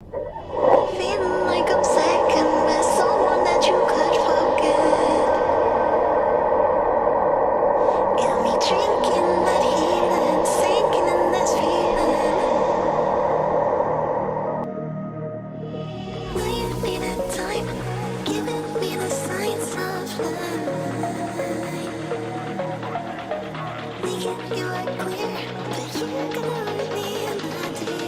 Feeling like I'm second best, someone that you could forget. Got me drinking that healing, sinking in this feeling. Leave me that time, giving me the signs of life. Making you are clear, but you're gonna reveal my dear.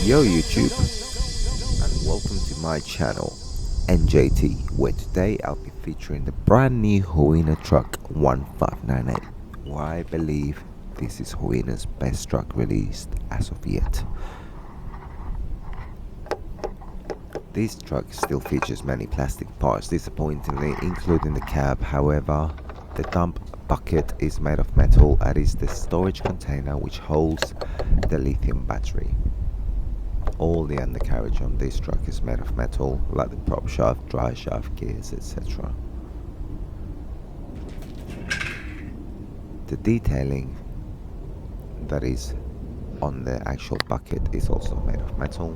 Yo YouTube, and welcome to my channel NJT, where today I'll be featuring the brand new Huina truck 1598, where I believe this is Huina's best truck released as of yet. This truck still features many plastic parts, disappointingly, including the cab. However, the dump bucket is made of metal, and is the storage container which holds the lithium battery. All the undercarriage on this truck is made of metal, like the prop shaft, drive shaft, gears, etc. The detailing that is on the actual bucket is also made of metal.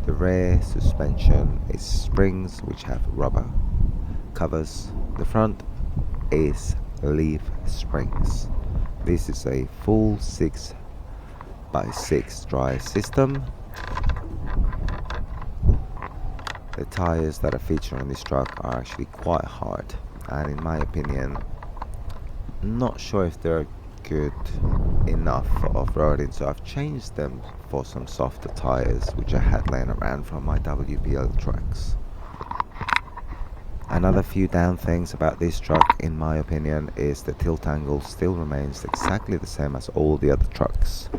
The rear suspension is springs which have rubber covers. The front is leaf springs. This is a full 6x6 drive system. The tires that are featured on this truck are actually quite hard, and in my opinion, not sure if they're good enough for off-roading, so I've changed them for some softer tires which I had laying around from my WBL trucks. Another few down things about this truck, in my opinion, is the tilt angle still remains exactly the same as all the other trucks.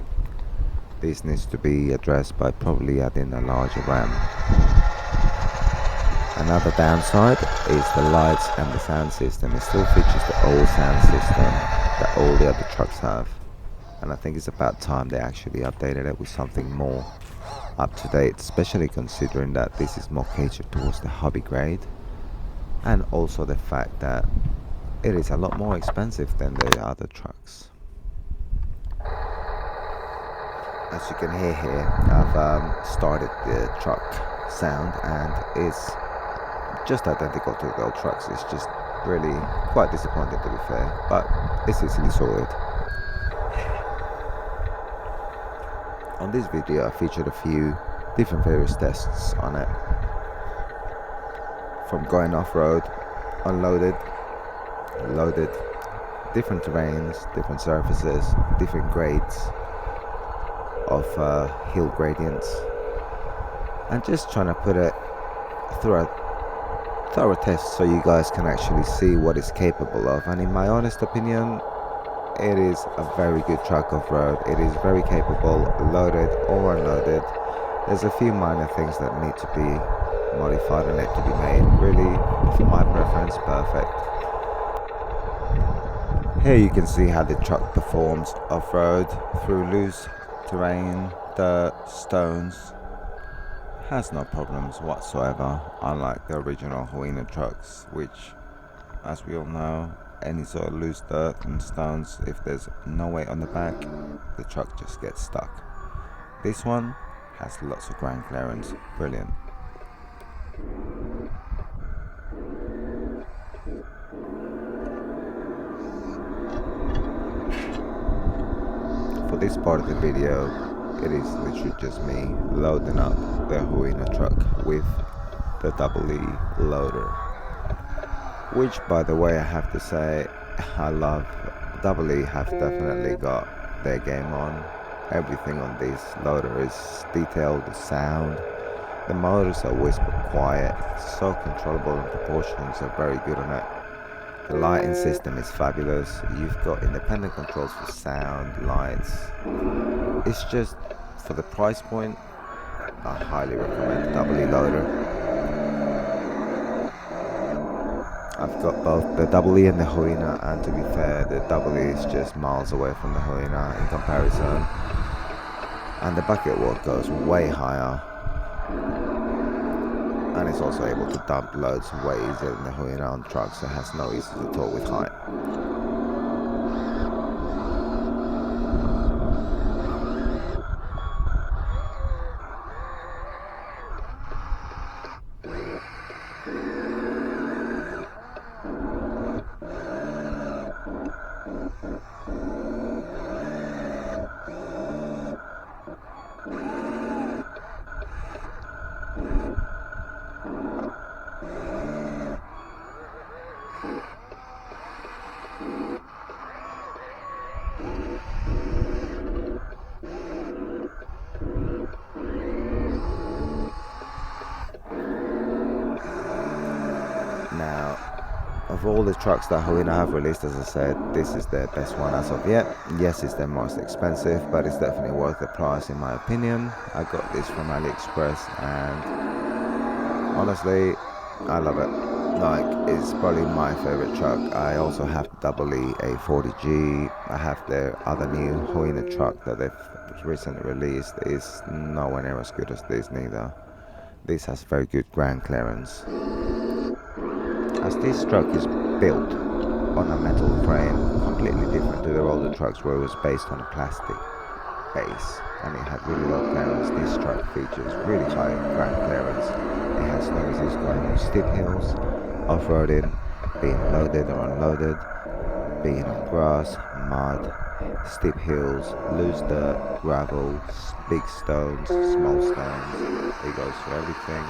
This needs to be addressed by probably adding a larger ram. Another downside is the lights and the sound system. It still features the old sound system that all the other trucks have, and I think it's about time they actually updated it with something more up to date, especially considering that this is more catered towards the hobby grade, and also the fact that it is a lot more expensive than the other trucks. As you can hear here, I've started the truck sound, and it's just identical to the old trucks. It's just really quite disappointing, to be fair, but it's easily sorted. On this video I featured a few different various tests on it, from going off-road, unloaded, loaded, different terrains, different surfaces, different grades of hill gradients, and just trying to put it through a thorough test so you guys can actually see what it's capable of. And in my honest opinion, it is a very good truck off-road. It is very capable, loaded or unloaded. There's a few minor things that need to be modified and need to be made. Really, for my preference, perfect. Here you can see how the truck performs off-road through loose terrain, dirt, stones. Has no problems whatsoever, unlike the original Huina trucks, which, as we all know, any sort of loose dirt and stones, if there's no weight on the back, the truck just gets stuck. This one has lots of ground clearance. Brilliant. For this part of the video, it is literally just me loading up the Huina truck with the Double E Loader, which, by the way, I have to say, I love. Double E have definitely got their game on. Everything on this loader is detailed, the sound, the motors are whisper quiet, so controllable, and proportions are very good on it. The lighting system is fabulous. You've got independent controls for sound, lights. It's just, for the price point, I highly recommend the Double E Loader. I've got both the Double E and the Huina, and to be fair, the Double E is just miles away from the Huina in comparison. And the bucket work goes way higher. And it's also able to dump loads way easier than the Huina on trucks, so it has no issues at all with height. Now, of all the trucks that Huina have released, as I said, this is their best one as of yet. Yes, it's their most expensive, but it's definitely worth the price in my opinion. I got this from AliExpress and honestly, I love it. Like, it's probably my favorite truck. I also have the Double E A40G. I have their other new Huina truck that they've recently released. It's nowhere near as good as this neither. This has very good ground clearance. As this truck is built on a metal frame, completely different to their older trucks where it was based on a plastic base and it had really low clearance. This truck features really high ground clearance. It has no issues going on steep hills, off-roading, being loaded or unloaded, being on grass, mud, steep hills, loose dirt, gravel, big stones, small stones. It goes for everything,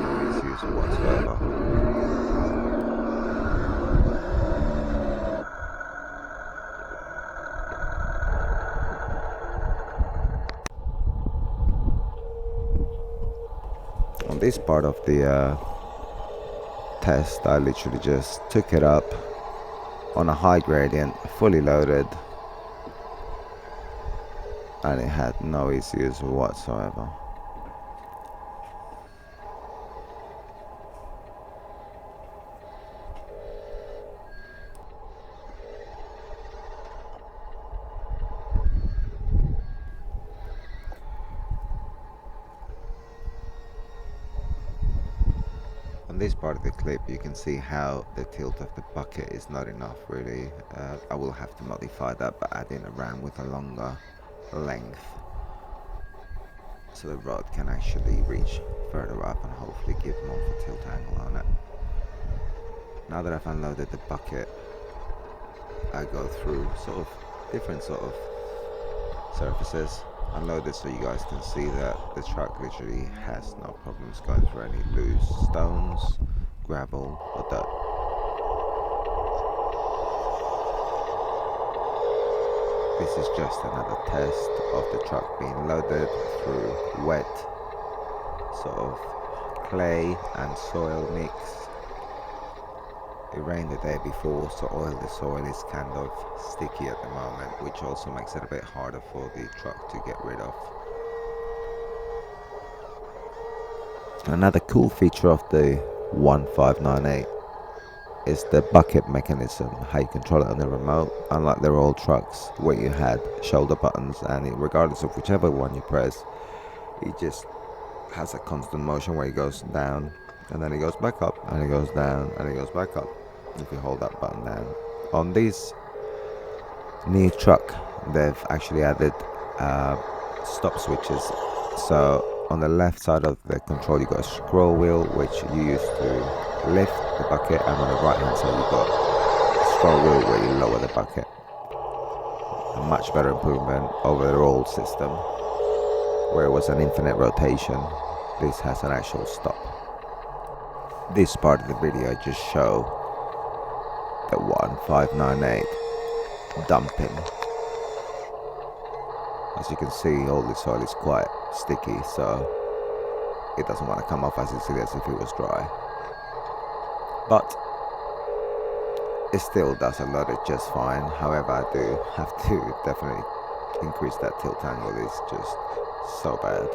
no issues whatsoever. On this part of the test, I literally just took it up on a high gradient, fully loaded, and it had no issues whatsoever. On this part of the clip you can see how the tilt of the bucket is not enough really. I will have to modify that by adding a ram with a longer length so the rod can actually reach further up and hopefully give more of a tilt angle on it. Now that I've unloaded the bucket, I go through different sort of surfaces, unloaded so you guys can see that the truck literally has no problems going through any loose stones, gravel or dirt. This is just another test of the truck being loaded through wet sort of clay and soil mix. It rained the day before, so the soil is kind of sticky at the moment, which also makes it a bit harder for the truck to get rid of. Another cool feature of the 1598 is the bucket mechanism, how you control it on the remote. Unlike the old trucks where you had shoulder buttons, and regardless of whichever one you press, it just has a constant motion where it goes down and then it goes back up and it goes down and it goes back up if you hold that button down. On this new truck they've actually added stop switches. So on the left side of the control you got a scroll wheel which you use to lift the bucket, and on the right hand side you got a scroll wheel where you lower the bucket. A much better improvement over the old system where it was an infinite rotation. This has an actual stop. This part of the video I just show the 1598 dumping. As you can see, all the soil is quite sticky, so it doesn't want to come off as easily as if it was dry. But it still does load it just fine. However, I do have to definitely increase that tilt angle. It's just so bad.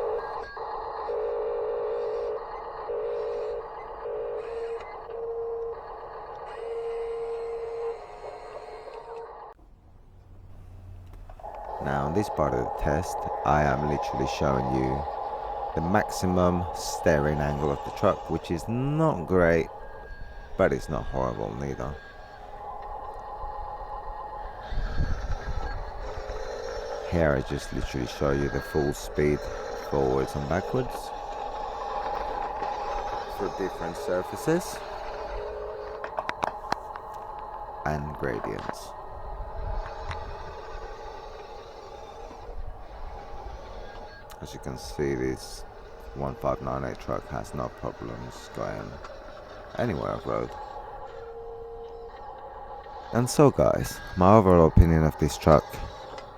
Now, in this part of the test, I am literally showing you the maximum steering angle of the truck, which is not great, but it's not horrible neither. Here I just literally show you the full speed forwards and backwards for different surfaces and gradients. As you can see, this 1598 truck has no problems going anywhere off-road. And so guys, my overall opinion of this truck,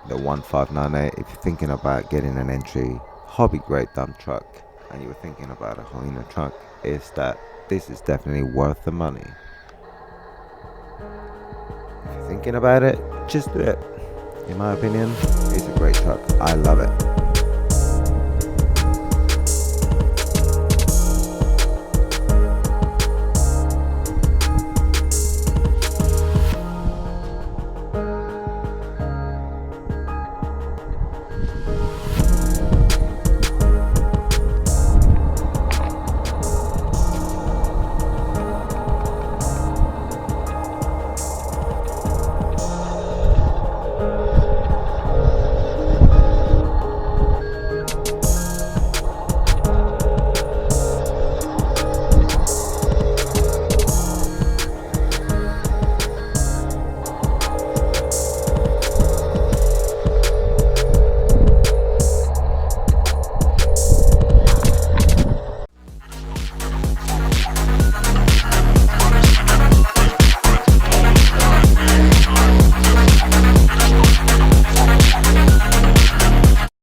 the 1598, if you're thinking about getting an entry hobby grade dump truck and you're thinking about a Huina truck, is that this is definitely worth the money. If you're thinking about it, just do it. In my opinion, it's a great truck. I love it.